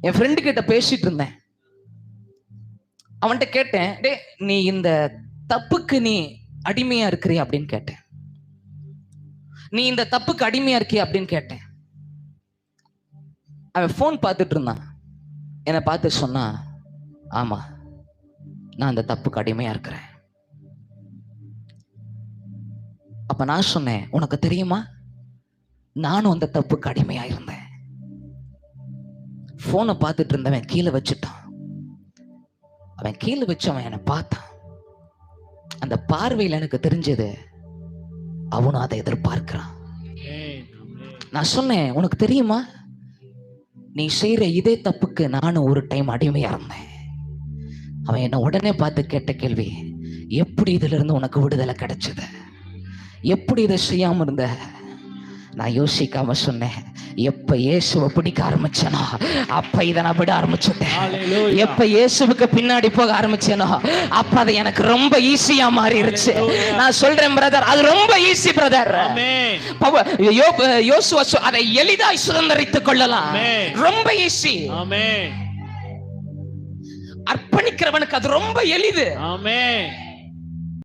என் friend கிட்ட பேசிட்டு இருந்தேன். அவன்கிட்ட கேட்டேன், டே நீ இந்த தப்புக்கு நீ அடிமையா இருக்கிறியா அப்படின்னு கேட்டேன். நீ இந்த தப்புக்கு அடிமையா இருக்கியா அப்படின்னு கேட்டேன். அவன் போன் பார்த்துட்டு இருந்தான். என்னை பார்த்து சொன்னா, ஆமா நான் அந்த தப்புக்கு அடிமையா இருக்கிறேன். அப்ப நான் சொன்னேன், உனக்கு தெரியுமா நானும் அந்த தப்புக்கு அடிமையா இருந்தேன். போனை பார்த்துட்டு இருந்தவன் கீழே வச்சுட்டான். அவன் கீழே வச்சு அவன் என்னை பார்த்தான். அந்த பார்வையில் எனக்கு தெரிஞ்சது அவனும் அதை எதிர்பார்க்கிறான். நான் சொன்னேன், உனக்கு தெரியுமா நீ செய்யற இதே தப்புக்கு நானும் ஒரு டைம் அடிமையா இருந்தேன். அவன் என்ன உடனே பார்த்து கேட்ட கேள்வி, எப்படி இதுல இருந்து உனக்கு விடுதலை கிடைச்சது, எப்படி இதை செய்யாம இருந்த? நான் யோசிக்காம சொன்னேன், எப்ப இயேசுவை பிடிக்க ஆரம்பிச்சனோ அப்ப இதை நான் விட ஆரம்பிச்சுட்டேன். எப்ப இயேசுவுக்கு பின்னாடி போக ஆரம்பிச்சேனோ அப்ப அது எனக்கு ரொம்ப ஈஸியா மாறிடுச்சு. நான் சொல்றேன் பிரதர், அது ரொம்ப ஈஸி பிரதர். யோசுவா அதை எளிதாய் சுதந்திரித்துக் கொள்ளலாம், ரொம்ப ஈஸி. அர்ப்பணிக்கிறவனுக்கு அது ரொம்ப எளிது.